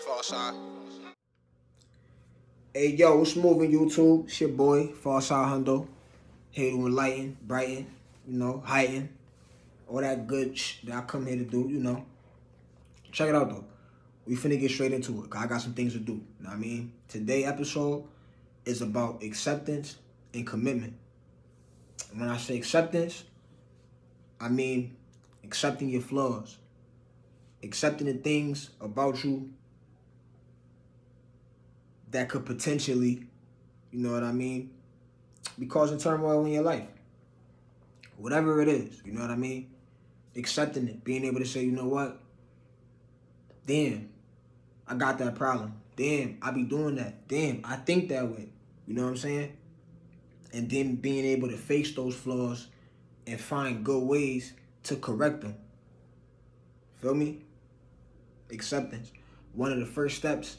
Far Hey yo, what's moving YouTube? It's your boy, Farside Hundo. Here to enlighten, brighten, heighten, all that good that I come here to do, Check it out though. We finna get straight into it, 'cause I got some things to do. You know what I mean? Today's episode is about acceptance and commitment. When I say acceptance, I mean accepting your flaws, accepting the things about you that could potentially, you know what I mean, be causing turmoil in your life. Whatever it is, you know what I mean? Accepting it, being able to say, you know what? Damn, I got that problem. Damn, I be doing that. Damn, I think that way. You know what I'm saying? And then being able to face those flaws and find good ways to correct them. Feel me? Acceptance. One of the first steps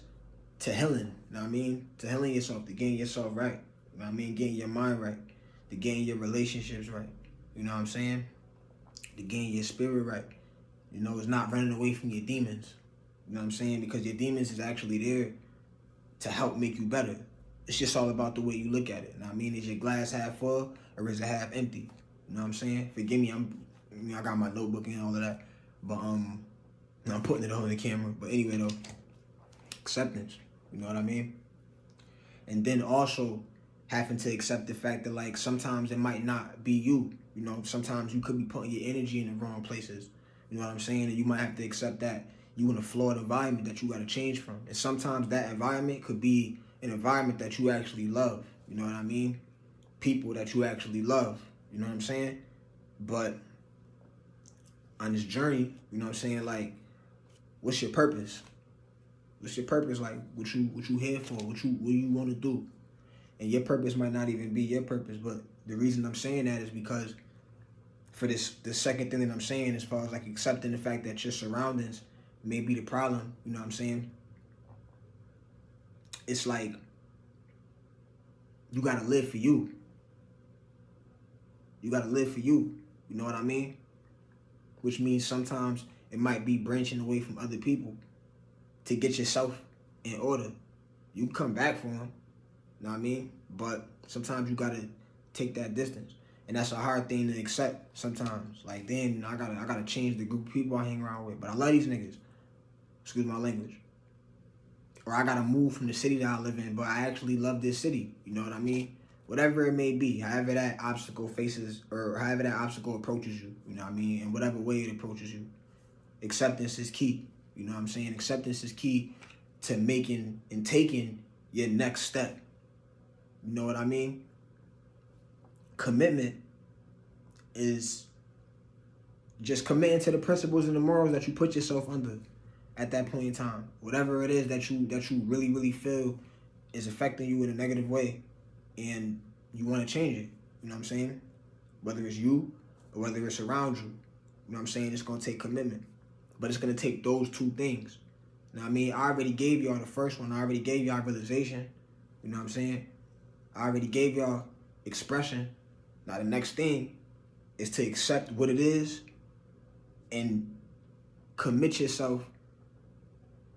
to healing, you know what I mean? To healing yourself, to getting yourself right. You know what I mean? Getting your mind right. To getting your relationships right. You know what I'm saying? To getting your spirit right. You know, it's not running away from your demons. You know what I'm saying? Because your demons is actually there to help make you better. It's just all about the way you look at it. You know what I mean? Is your glass half full or is it half empty? You know what I'm saying? Forgive me, I got my notebook and all of that. But I'm putting it on the camera. But anyway though, acceptance. You know what I mean? And then also having to accept the fact that like sometimes it might not be you. You know, sometimes you could be putting your energy in the wrong places. You know what I'm saying? And you might have to accept that you in a flawed environment that you got to change from. And sometimes that environment could be an environment that you actually love. You know what I mean? People that you actually love. You know what I'm saying? But on this journey, you know what I'm saying? Like, what's your purpose? What's your purpose? Like, what you here for? What you want to do? And your purpose might not even be your purpose. But the reason I'm saying that is because for the second thing that I'm saying, as far as like accepting the fact that your surroundings may be the problem, you know what I'm saying? It's like you gotta live for you. You gotta live for you. You know what I mean? Which means sometimes it might be branching away from other people to get yourself in order. You can come back for them, you know what I mean? But sometimes you gotta take that distance. And that's a hard thing to accept sometimes. Like, damn, you know, I gotta change the group of people I hang around with. But I love these niggas. Excuse my language. Or I gotta move from the city that I live in, but I actually love this city. You know what I mean? Whatever it may be, however that obstacle faces, or however that obstacle approaches you, you know what I mean? In whatever way it approaches you, acceptance is key. You know what I'm saying? Acceptance is key to making and taking your next step. You know what I mean? Commitment is just committing to the principles and the morals that you put yourself under at that point in time. Whatever it is that you really, really feel is affecting you in a negative way and you want to change it. You know what I'm saying? Whether it's you or whether it's around you. You know what I'm saying? It's going to take commitment. But it's going to take those two things. You know what I mean? I already gave y'all the first one. I already gave y'all realization. You know what I'm saying? I already gave y'all expression. Now the next thing is to accept what it is and commit yourself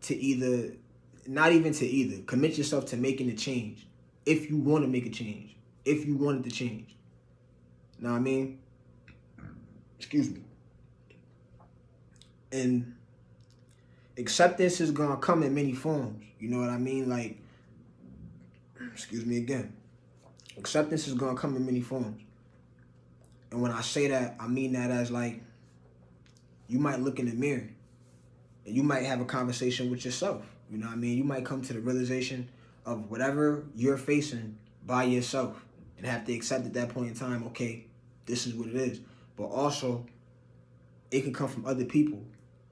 to either, not even to either, commit yourself to making a change. If you want to make a change. If you wanted to change. You know what I mean? Excuse me. And acceptance is going to come in many forms. You know what I mean? Like, excuse me again. Acceptance is going to come in many forms. And when I say that, I mean that as like, you might look in the mirror and you might have a conversation with yourself. You know what I mean? You might come to the realization of whatever you're facing by yourself and have to accept at that point in time, okay, this is what it is. But also, it can come from other people.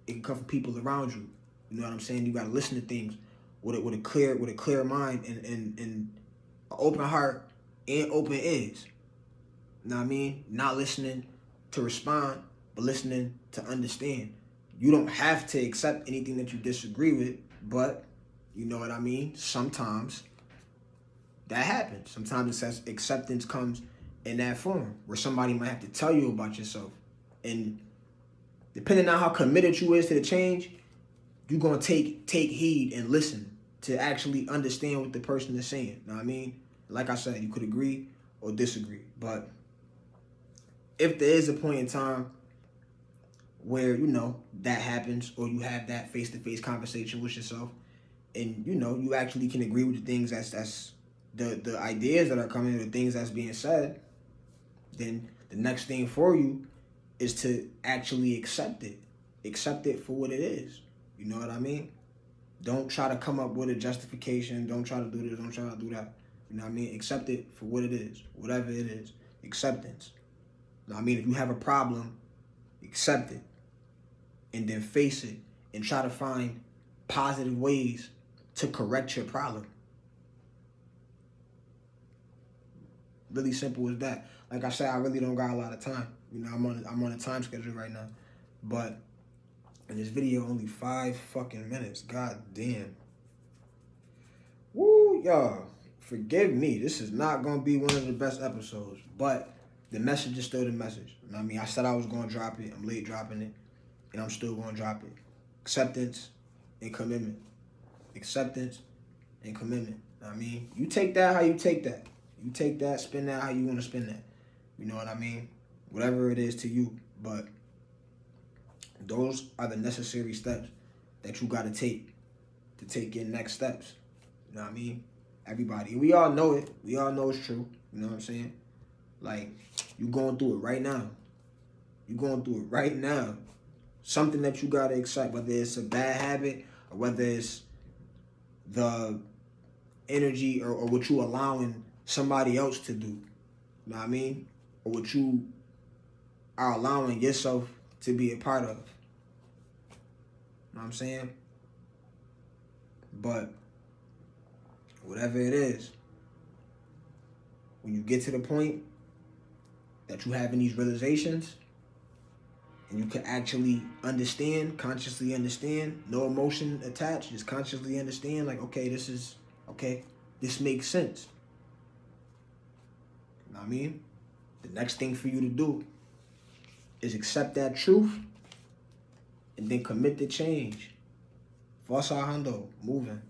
It can come from people around you. You know what I'm saying? You got to listen to things with a clear mind and an open heart and open ears. You know what I mean? Not listening to respond, but listening to understand. You don't have to accept anything that you disagree with, but you know what I mean? Sometimes that happens. Sometimes acceptance comes in that form where somebody might have to tell you about yourself. And depending on how committed you is to the change, you're gonna take heed and listen to actually understand what the person is saying. You know what I mean? Like I said, you could agree or disagree. But if there is a point in time where, that happens, or you have that face-to-face conversation with yourself, and, you actually can agree with the things that's the ideas that are coming, the things that's being said, then the next thing for you is to actually accept it. Accept it for what it is. You know what I mean? Don't try to come up with a justification. Don't try to do this. Don't try to do that. You know what I mean? Accept it for what it is. Whatever it is. Acceptance. You know what I mean? If you have a problem, accept it. And then face it. And try to find positive ways to correct your problem. Really simple as that. Like I said, I really don't got a lot of time. I'm on a time schedule right now. But in this video, only 5 fucking minutes. God damn. Woo, y'all. Forgive me. This is not going to be one of the best episodes. But the message is still the message. You know what I mean? I said I was going to drop it. I'm late dropping it. And I'm still going to drop it. Acceptance and commitment. Acceptance and commitment. You know what I mean? You take that how you take that. You take that, spin that how you want to spin that. You know what I mean? Whatever it is to you. But those are the necessary steps that you got to take your next steps. You know what I mean? Everybody. We all know it. We all know it's true. You know what I'm saying? Like, you going through it right now. You going through it right now. Something that you got to accept, whether it's a bad habit or whether it's the energy or what you allowing somebody else to do. You know what I mean? Or what you are allowing yourself to be a part of. You know what I'm saying? But whatever it is, when you get to the point that you having these realizations and you can actually understand, consciously understand, no emotion attached, just consciously understand, like, this makes sense. You know what I mean? The next thing for you to do is accept that truth and then commit to change. Fossa Hundo, moving.